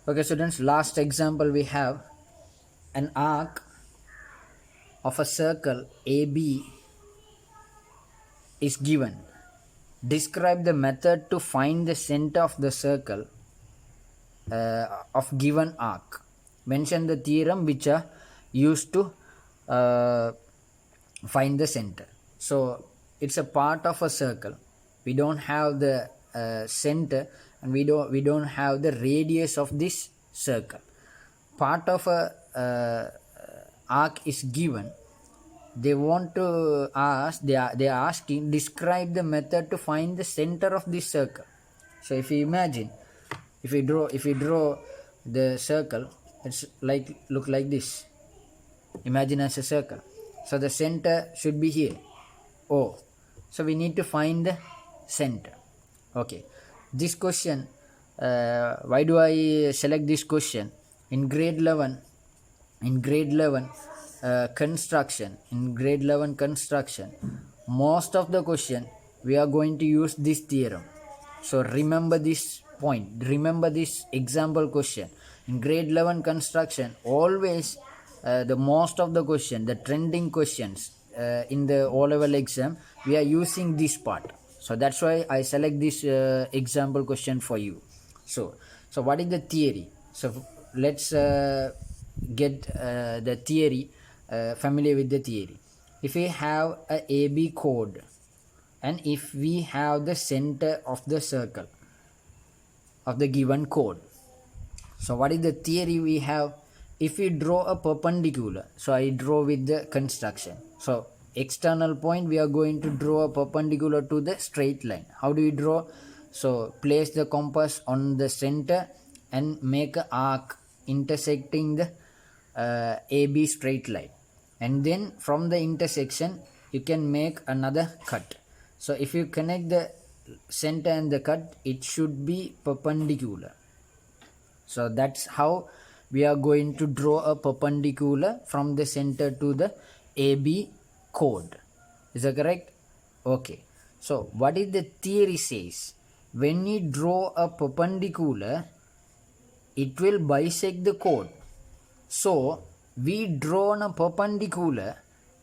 Okay, students, last example we have an arc of a circle AB is given. Describe the method to find the center of the circle of given arc. Mention the theorem which are used to find the center. So it's a part of a circle. We don't have the center, and we don't have the radius of this circle. Part of a arc is given. They want to ask, they are asking, describe the method to find the center of this circle. So if you imagine, if we draw the circle, it's look like this. Imagine as a circle. So the center should be here, O. So we need to find the center. Okay, this question, why do I select this question? In grade 11 construction, most of the question we are going to use this theorem. So remember this point, remember this example question. In grade 11 construction, always the most of the question, the trending questions in the O-level exam, we are using this part. So that's why I select this example question for you. So what is the theory? So let's get the theory, familiar with the theory. If we have a AB chord, and if we have the center of the circle of the given chord, so what is the theory we have? If we draw a perpendicular, so I draw with the construction. So external point, we are going to draw a perpendicular to the straight line. How do we draw? So place the compass on the center and make an arc intersecting the AB straight line, and then from the intersection you can make another cut. So if you connect the center and the cut, it should be perpendicular. So that's how we are going to draw a perpendicular from the center to the AB chord. Is that correct? Okay. So what is the theory says? When you draw a perpendicular, it will bisect the chord. So we draw a perpendicular,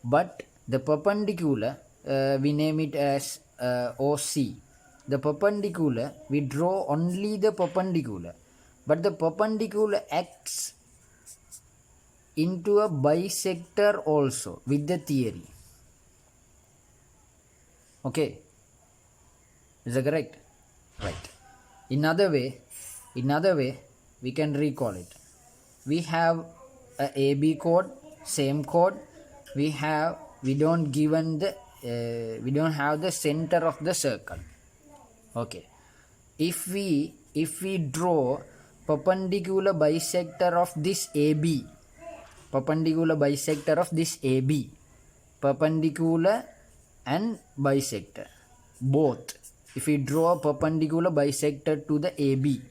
but the perpendicular we name it as OC. The perpendicular, we draw only the perpendicular, but the perpendicular acts into a bisector also with the theory. Okay, is that correct? Right. In other way we can recall it. We have a AB chord, same chord. We don't have the center of the circle. Okay, if we draw perpendicular bisector of this AB, perpendicular and bisector both, if we draw a perpendicular bisector to the AB,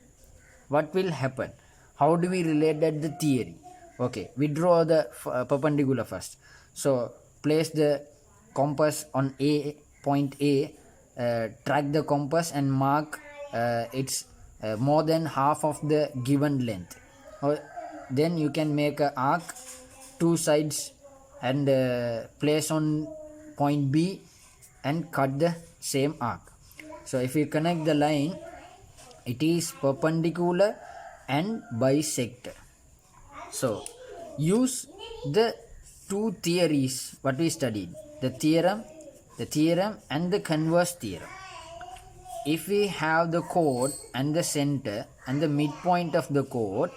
what will happen? How do we relate that the theory? Okay, we draw the perpendicular first. So place the compass on A, point A, track the compass and mark it's more than half of the given length. Then you can make an arc, two sides, and place on point B and cut the same arc. So if you connect the line, it is perpendicular and bisector. So use the two theories what we studied, the theorem and the converse theorem. If we have the chord and the center and the midpoint of the chord,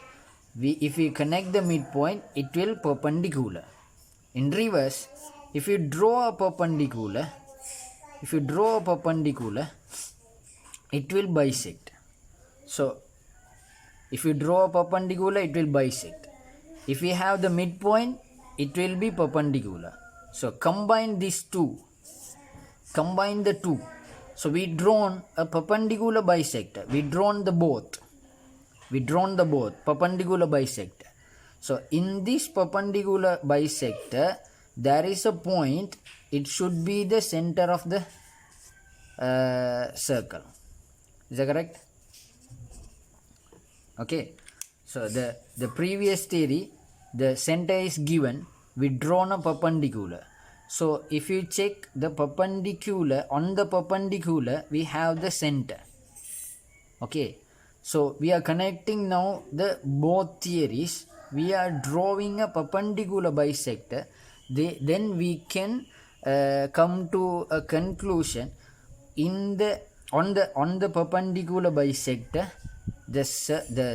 if we connect the midpoint, it will perpendicular. In reverse, if you draw a perpendicular, it will bisect. So if you draw a perpendicular, it will bisect. If we have the midpoint, it will be perpendicular. So combine these two, combine the two. So we drawn a perpendicular bisector, we drawn the both, perpendicular bisector. So in this perpendicular bisector, there is a point, it should be the center of the circle. Is that correct? Okay, So the previous theory, the center is given, we drawn a perpendicular. So if you check the perpendicular, on the perpendicular we have the center. Okay, so we are connecting now the both theories. We are drawing a perpendicular bisector. Then we can come to a conclusion. In the on the perpendicular bisector, the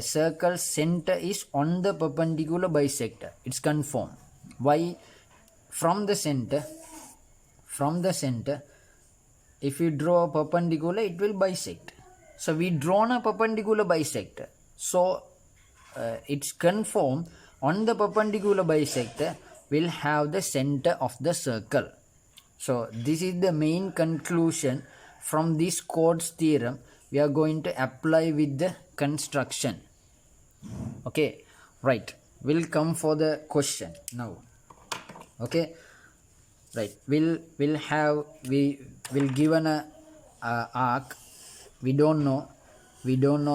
circle center is on the perpendicular bisector. It's confirmed. Why? From the center, if you draw a perpendicular, it will bisect. So we drawn a perpendicular bisector. So it's confirmed on the perpendicular bisector will have the center of the circle. So this is the main conclusion from this Chords theorem we are going to apply with the construction. Okay, right. We'll come for the question now. Okay, right. We will given a arc. We don't know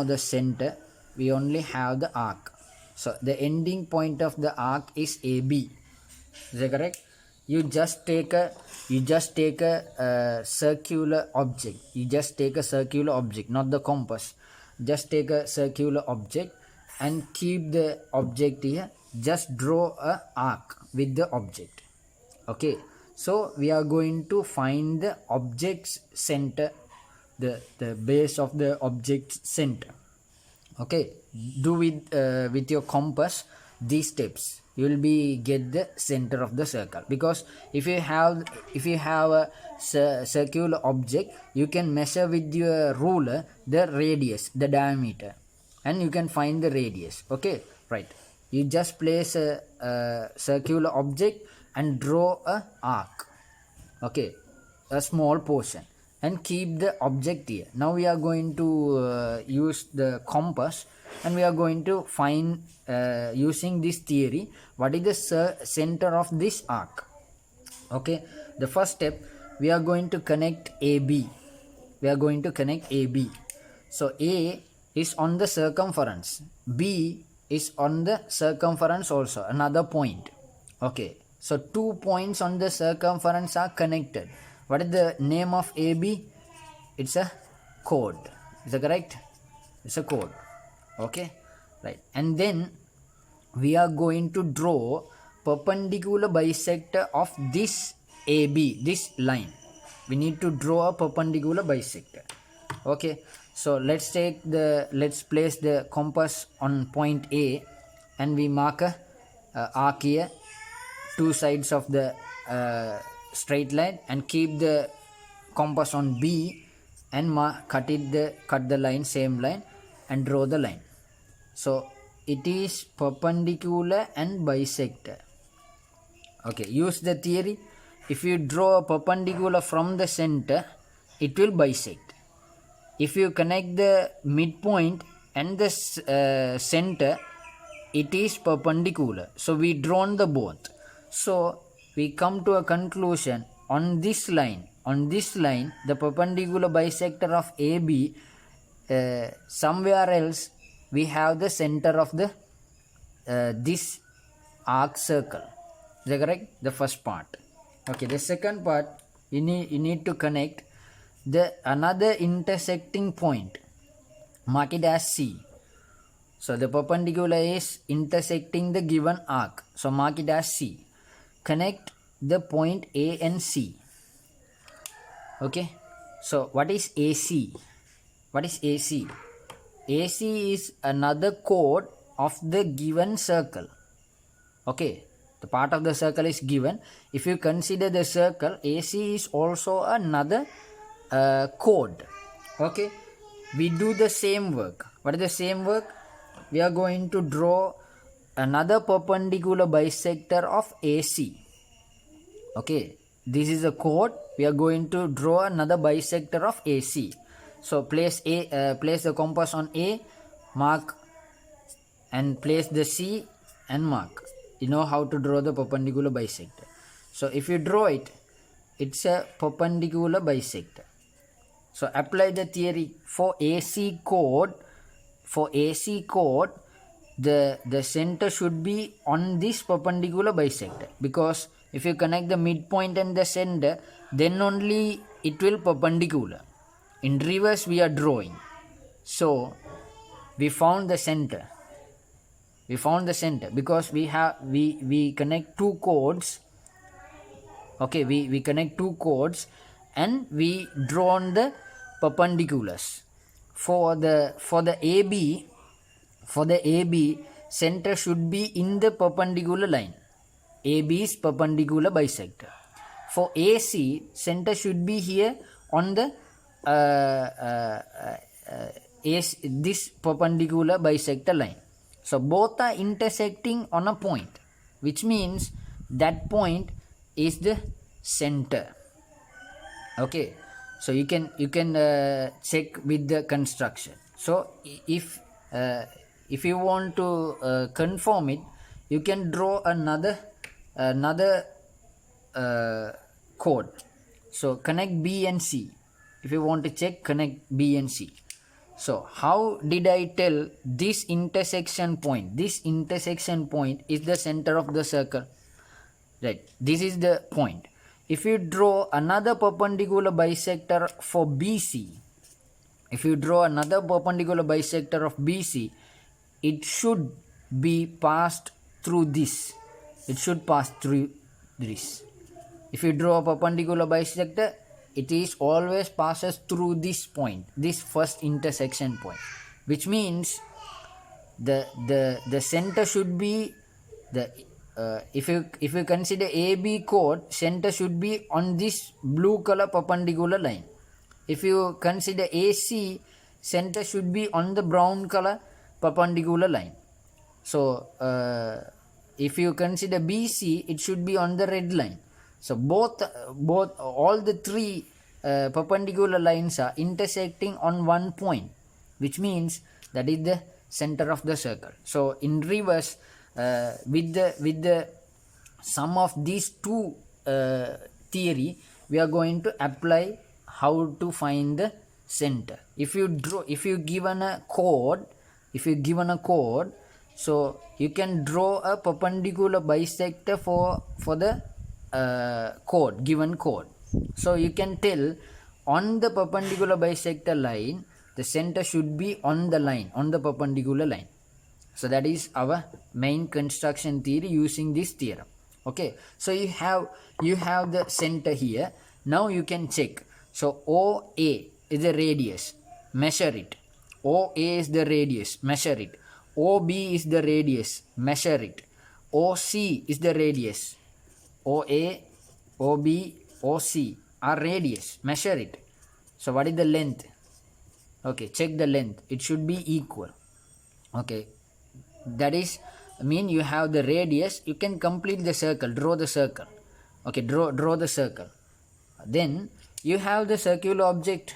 the center. We only have the arc. So the ending point of the arc is AB. Is that correct? You just take a circular object. You just take a circular object, not the compass. Just take a circular object and keep the object here. Just draw a arc with the object. Okay, so we are going to find the object's center, the base of the object's center. Okay, do with your compass these steps. You will be get the center of the circle, because if you have a circular object, you can measure with your ruler the radius, the diameter, and you can find the radius. Okay, right. You just place a circular object and draw a arc. Okay, a small portion, and keep the object here. Now we are going to use the compass, and we are going to find using this theory what is the center of this arc. Okay, the first step, we are going to connect AB. So A is on the circumference, B is on the circumference also, another point. Okay, so 2 points on the circumference are connected. What is the name of AB? It's a chord. Is that correct? It's a chord. Okay, right. And then we are going to draw perpendicular bisector of this AB, this line. We need to draw a perpendicular bisector. Okay, so let's place the compass on point A, and we mark a arc here, two sides of the straight line, and keep the compass on B and cut the line, same line, and draw the line. So it is perpendicular and bisector. Okay, use the theory. If you draw a perpendicular from the center, it will bisect. If you connect the midpoint and the center, it is perpendicular. So we drawn the both. So we come to a conclusion on this line. The perpendicular bisector of AB, somewhere else we have the center of the this arc circle. Is that correct? The first part. Okay, the second part, you need to connect the another intersecting point. Mark it as C. So the perpendicular is intersecting the given arc. So mark it as C. Connect the point A and C. Okay. So what is AC? AC is another chord of the given circle. Okay. The part of the circle is given. If you consider the circle, AC is also another chord. Okay. We do the same work. What is the same work? We are going to draw another perpendicular bisector of AC. Okay. This is a chord. We are going to draw another bisector of AC. So place the compass on A, mark, and place the C and mark. You know how to draw the perpendicular bisector. So if you draw it, it's a perpendicular bisector. So apply the theory for AC chord. the center should be on this perpendicular bisector, because if you connect the midpoint and the center, then only it will perpendicular. In reverse we are drawing. So we found the center. Because we connect two chords. Okay, we connect two chords and we draw on the perpendiculars. For the AB, center should be in the perpendicular line. AB is perpendicular bisector. For AC, center should be here on the this perpendicular bisector line. So both are intersecting on a point, which means that point is the center. Okay, so you can check with the construction. So if you want to confirm it, you can draw another chord. So connect B and C. If you want to check, connect B and C. So how did I tell this intersection point? This intersection point is the center of the circle. Right, this is the point. If you draw another perpendicular bisector for BC, it should be passed through this. If you draw a perpendicular bisector, it is always passes through this point, this first intersection point, which means the center should be the if you consider AB chord, center should be on this blue color perpendicular line. If you consider AC, center should be on the brown color perpendicular line. So if you consider BC, it should be on the red line. So all the three perpendicular lines are intersecting on one point, which means that is the center of the circle. So in reverse, with the sum of these two theory, we are going to apply how to find the center. If you given a chord, so you can draw a perpendicular bisector for the given chord. So you can tell on the perpendicular bisector line, the center should be on the line, on the perpendicular line. So that is our main construction theory using this theorem. Okay, so you have the center here. Now you can check. So OA is the radius, measure it. OA is the radius, measure it. OB is the radius, measure it. OC is the radius. OA, OB, OC are radius, measure it. So what is the length? Okay, check the length. It should be equal. Okay, that is mean you have the radius. You can complete the circle, draw the circle. Okay, draw the circle. Then you have the circular object.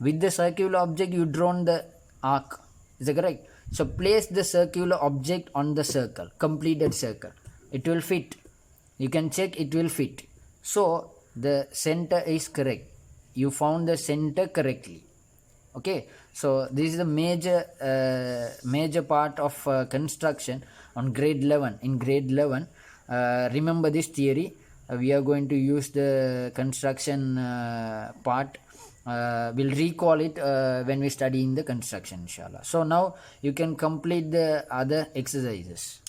With the circular object you drawn the arc. Is that correct? So place the circular object on the circle, completed circle. It will fit. You can check, it will fit. So the center is correct. You found the center correctly. Okay, so this is the major part of construction on grade 11. In grade 11, remember this theory. We are going to use the construction part. We'll recall it when we study in the construction, inshallah. So now you can complete the other exercises.